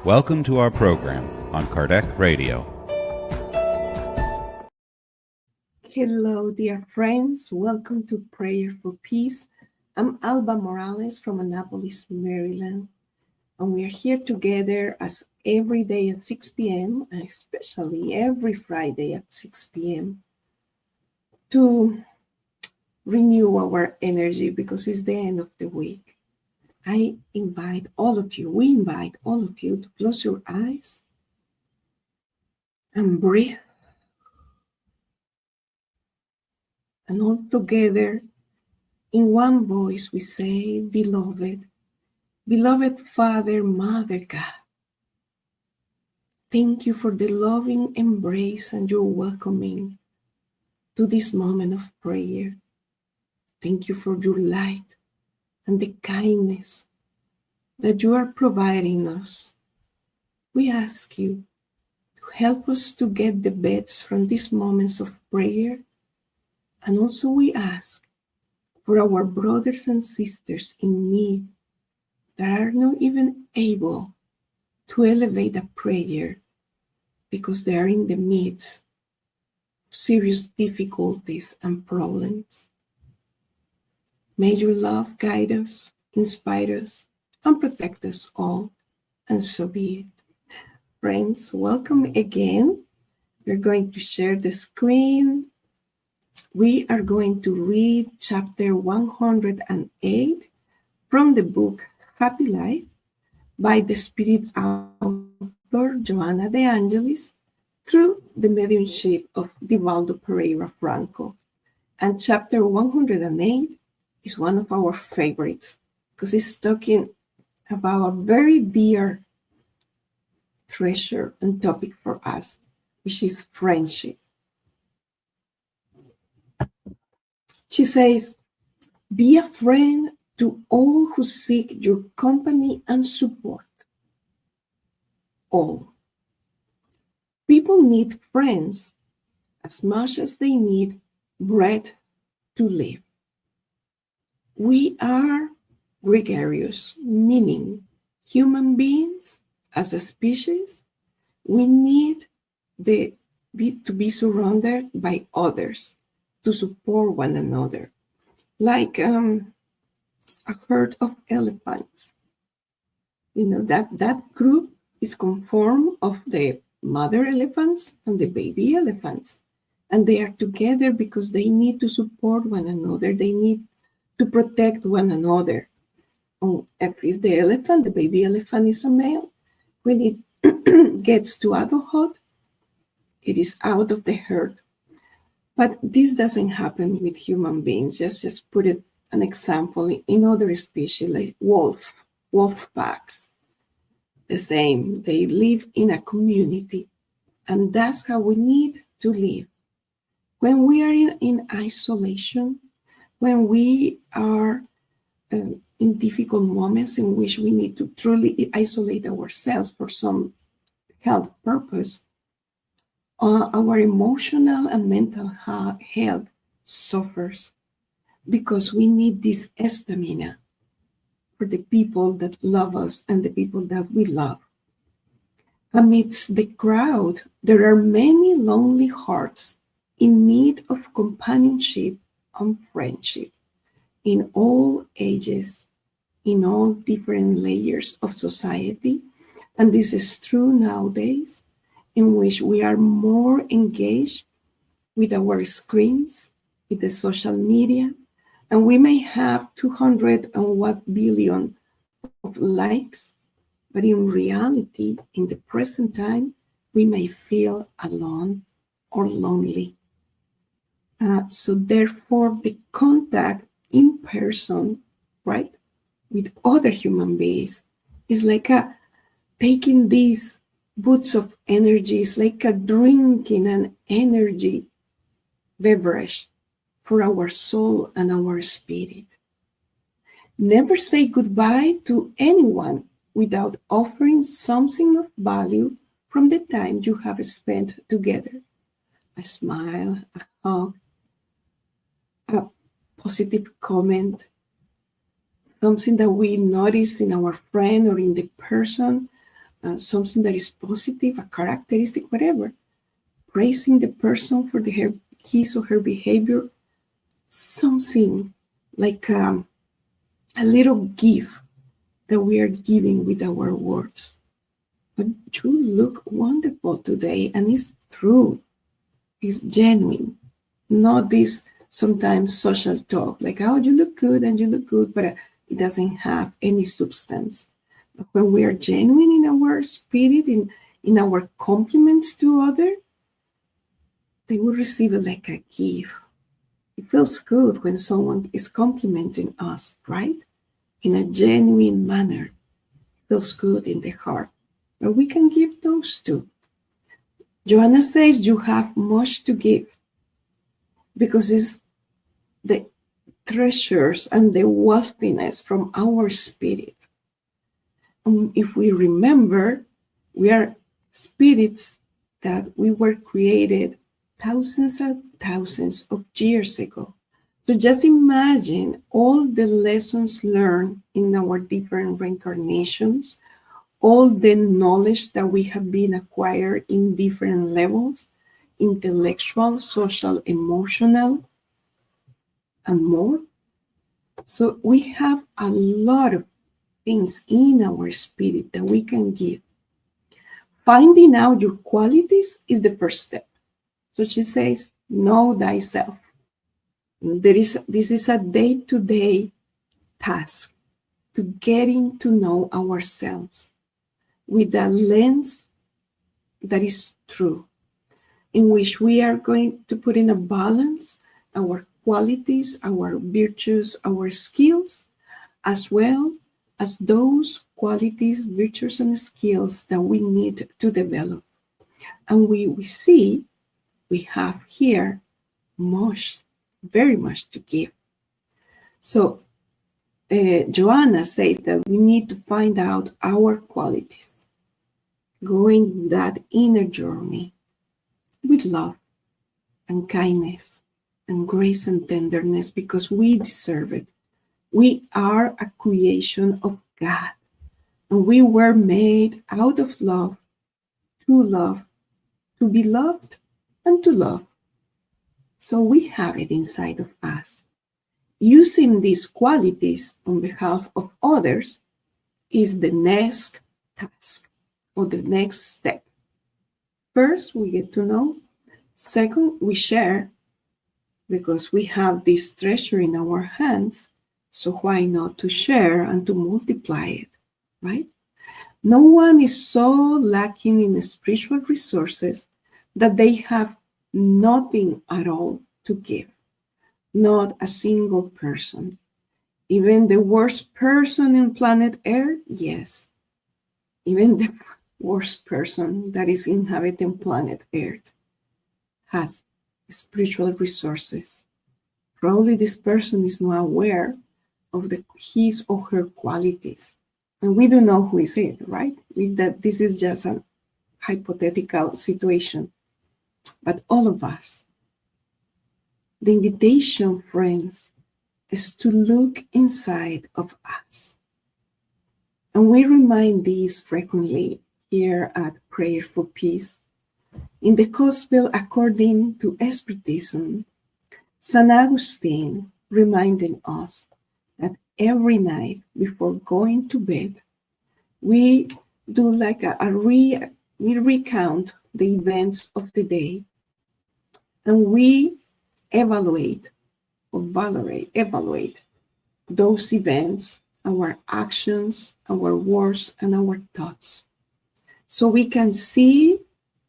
Welcome to our program on Kardec Radio. Hello, dear friends. Welcome to Prayer for Peace. I'm Alba Morales from Annapolis, Maryland. And we are here together as every day at 6 p.m., and especially every Friday at 6 p.m., to renew our energy because it's the end of the week. We invite all of you to close your eyes and breathe. And all together, in one voice, we say, Beloved Father, Mother God, thank you for the loving embrace and your welcoming to this moment of prayer. Thank you for your light and the kindness that you are providing us. We ask you to help us to get the best from these moments of prayer. And also we ask for our brothers and sisters in need that are not even able to elevate a prayer because they are in the midst of serious difficulties and problems. May your love guide us, inspire us, and protect us all, and so be it. Friends, welcome again. We're going to share the screen. We are going to read chapter 108 from the book Happy Life by the spirit author Joanna de Angelis through the mediumship of Divaldo P. Franco. And chapter 108 is one of our favorites because it's talking about a very dear treasure and topic for us, which is friendship. She says, be a friend to all who seek your company and support. All. People need friends as much as they need bread to live. We are gregarious, meaning human beings as a species, we need to be surrounded by others to support one another, like a herd of elephants. You know, that group is conformed of the mother elephants and the baby elephants, and they are together because they need to support one another. They need to protect one another. If it's the elephant, the baby elephant is a male. When it gets to adulthood, it is out of the herd. But this doesn't happen with human beings. Just put it an example in other species like wolf packs. The same, they live in a community, and that's how we need to live. When we are in isolation, when we are in difficult moments in which we need to truly isolate ourselves for some health purpose, our emotional and mental health suffers because we need this stamina for the people that love us and the people that we love. Amidst the crowd, there are many lonely hearts in need of companionship and friendship in all ages, in all different layers of society. And this is true nowadays, in which we are more engaged with our screens, with the social media, and we may have 201 billion of likes, but in reality, in the present time, we may feel alone or lonely. So therefore, the contact in person, right, with other human beings is like taking these boots of energy. It's like drinking an energy beverage for our soul and our spirit. Never say goodbye to anyone without offering something of value from the time you have spent together. A smile, a hug, a positive comment, something that we notice in our friend or in the person something that is positive, a characteristic, whatever. Praising the person for his or her behavior, something like a little gift that we are giving with our words. But you look wonderful today, and it's true, it's genuine, not this sometimes social talk like, oh, you look good and you look good, but it doesn't have any substance. But when we are genuine in our spirit, in our compliments to others, they will receive it like a gift. It feels good when someone is complimenting us, right? In a genuine manner. It feels good in the heart. But we can give those too. Joanna says you have much to give because it's the treasures and the wealthiness from our spirit. If we remember, we are spirits that we were created thousands and thousands of years ago. So just imagine all the lessons learned in our different reincarnations, all the knowledge that we have been acquired in different levels, intellectual, social, emotional, and more. So we have a lot of things in our spirit that we can give. Finding out your qualities is the first step. So she says, know thyself. This is a day-to-day task to getting to know ourselves with a lens that is true, in which we are going to put in a balance our qualities, our virtues, our skills, as well as those qualities, virtues, and skills that we need to develop. And we see we have here much, very much to give. So Joanna says that we need to find out our qualities, going that inner journey with love and kindness and grace and tenderness because we deserve it. We are a creation of God, and we were made out of love, to be loved, and to love. So we have it inside of us. Using these qualities on behalf of others is the next task or the next step. First, we get to know. Second, we share because we have this treasure in our hands. So why not to share and to multiply it, right? No one is so lacking in spiritual resources that they have nothing at all to give. Not a single person. Even the worst person in planet Earth, yes. Even the worst person that is inhabiting planet Earth has spiritual resources. Probably this person is not aware of his or her qualities. And we don't know who is it, right? This is just a hypothetical situation. But all of us, the invitation, friends, is to look inside of us. And we remind this frequently here at Prayer for Peace. In the Gospel according to Spiritism, St. Augustine reminding us that every night before going to bed, we do like we recount the events of the day, and we evaluate those events, our actions, our words, and our thoughts. So we can see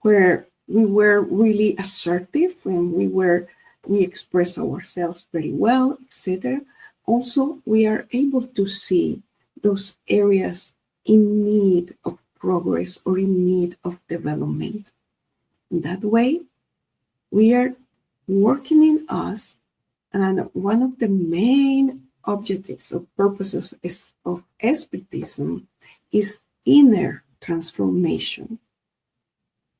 where we were really assertive, when we express ourselves very well, etc. Also, we are able to see those areas in need of progress or in need of development. In that way, we are working in us, and one of the main objectives or purposes of Spiritism is inner transformation.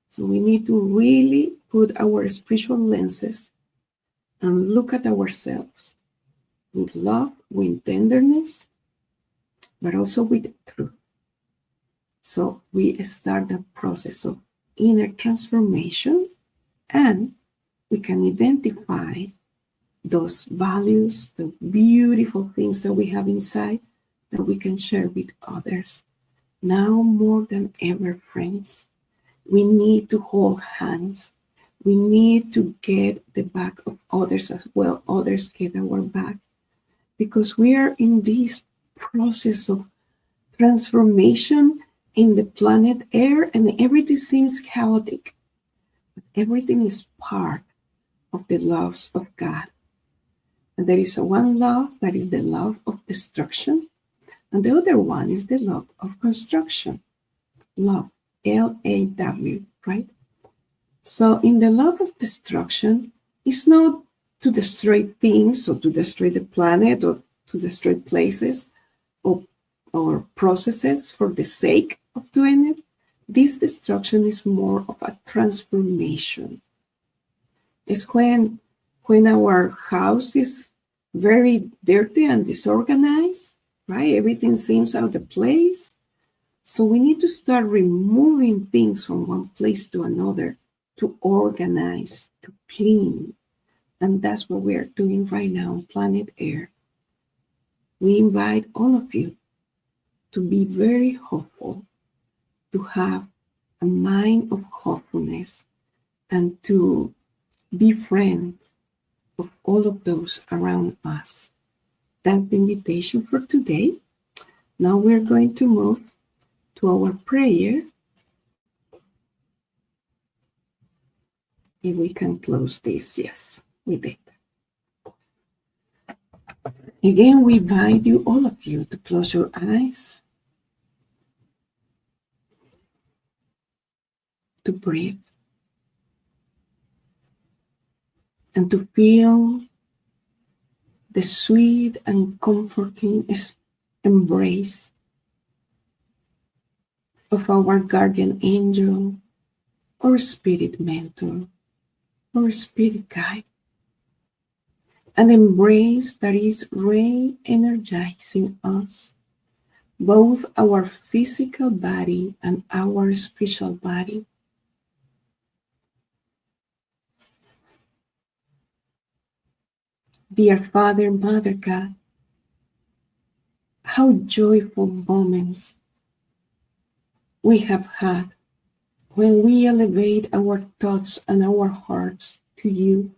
So we need to really put our spiritual lenses and look at ourselves with love, with tenderness, but also with truth. So we start the process of inner transformation, and we can identify those values, the beautiful things that we have inside that we can share with others. Now more than ever, friends, we need to hold hands. We need to get the back of others as well. Others get our back, because we are in this process of transformation in the planet Air, and everything seems chaotic. But everything is part of the loves of God. And there is one love that is the love of destruction, and the other one is the love of construction. Love, L-A-W, right? So in the love of destruction, it's not to destroy things or to destroy the planet or to destroy places or processes for the sake of doing it. This destruction is more of a transformation. It's when our house is very dirty and disorganized, right? Everything seems out of place. So we need to start removing things from one place to another, to organize, to clean. And that's what we are doing right now on planet Air. We invite all of you to be very hopeful, to have a mind of hopefulness, and to be friend of all of those around us. That's the invitation for today. Now we're going to move to our prayer. If we can close this, yes, we did. Again, we invite you, all of you, to close your eyes, to breathe, and to feel the sweet and comforting embrace of our guardian angel or spirit mentor or spirit guide. An embrace that is re-energizing us, both our physical body and our spiritual body. Dear Father, Mother God, how joyful moments we have had when we elevate our thoughts and our hearts to you.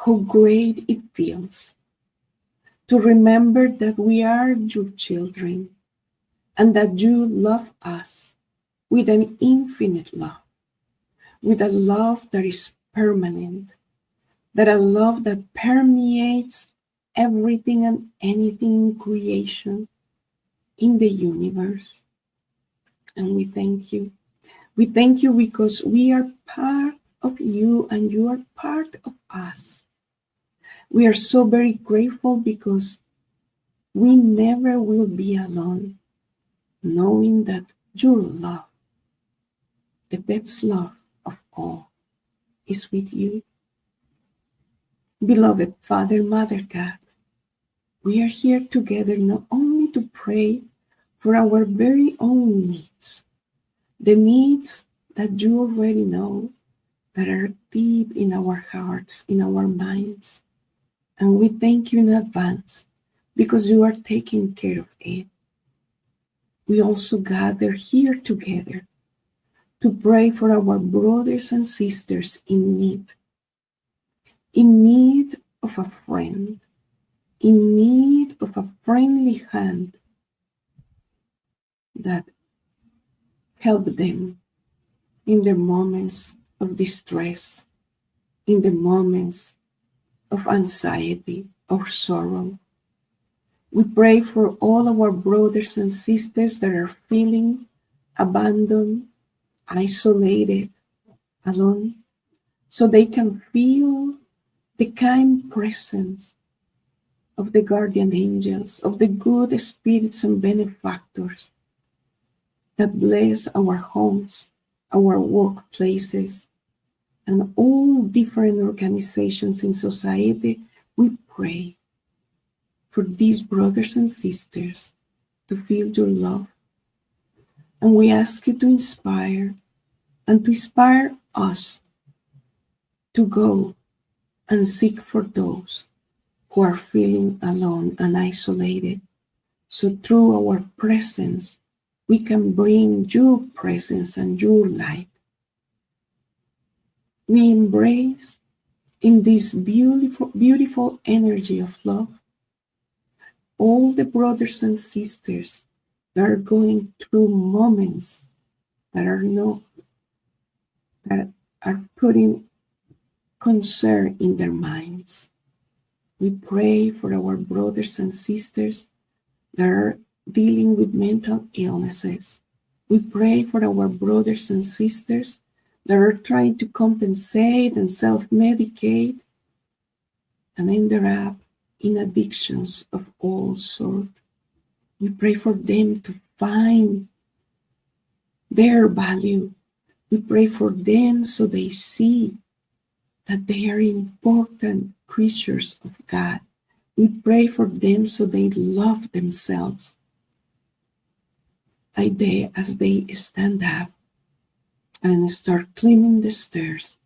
How great it feels to remember that we are your children and that you love us with an infinite love, with a love that is permanent, that a love that permeates everything and anything in creation, in the universe. And we thank you. We thank you because we are part of you and you are part of us. We are so very grateful because we never will be alone, knowing that your love, the best love of all, is with you. Beloved Father, Mother God, we are here together not only to pray for our very own needs, the needs that you already know, that are deep in our hearts, in our minds. And we thank you in advance because you are taking care of it. We also gather here together to pray for our brothers and sisters in need of a friend, in need of a friendly hand that help them in their moments of distress, in the moments of anxiety or sorrow. We pray for all our brothers and sisters that are feeling abandoned, isolated, alone, so they can feel the kind presence of the guardian angels, of the good spirits and benefactors that bless our homes, our workplaces, and all different organizations in society. We pray for these brothers and sisters to feel your love, And we ask you to inspire us to go and seek for those who are feeling alone and isolated. So through our presence, we can bring your presence and your light. We embrace in this beautiful, beautiful energy of love all the brothers and sisters that are going through moments that are putting concern in their minds. We pray for our brothers and sisters that are dealing with mental illnesses. We pray for our brothers and sisters that are trying to compensate and self-medicate and end up in addictions of all sorts. We pray for them to find their value. We pray for them so they see that they are important creatures of God. We pray for them so they love themselves as they stand up and start climbing the stairs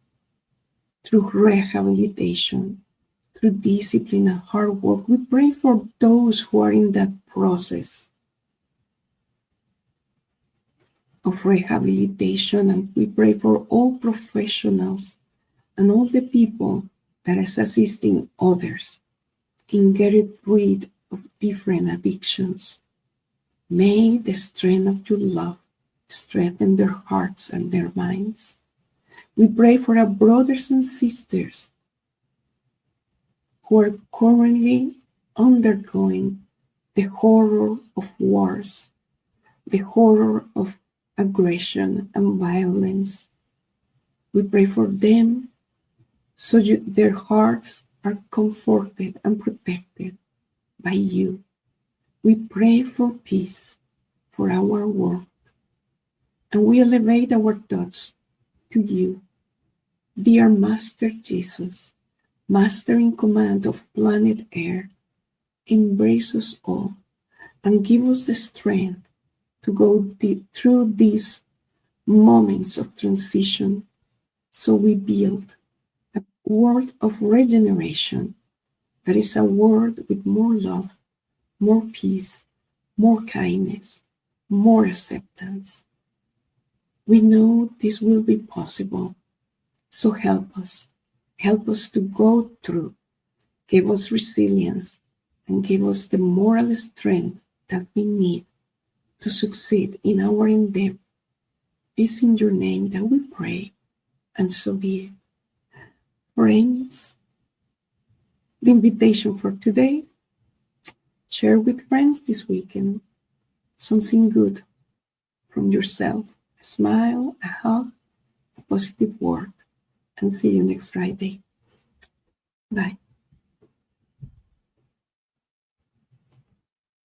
through rehabilitation, through discipline and hard work. We pray for those who are in that process of rehabilitation, and we pray for all professionals and all the people that is assisting others in getting rid of different addictions. May the strength of your love strengthen their hearts and their minds. We pray for our brothers and sisters who are currently undergoing the horror of wars, the horror of aggression and violence. We pray for them so their hearts are comforted and protected by you. We pray for peace for our world, and we elevate our thoughts to you, dear Master Jesus, Master in command of planet Earth. Embrace us all and give us the strength to go through these moments of transition so we build a world of regeneration that is a world with more love, more peace, more kindness, more acceptance. We know this will be possible, so help us to go through, give us resilience, and give us the moral strength that we need to succeed in our endeavor. It's in your name that we pray, and so be it. Friends, the invitation for today: share with friends this weekend something good from yourself. A smile, a hug, a positive word, and see you next Friday. Bye.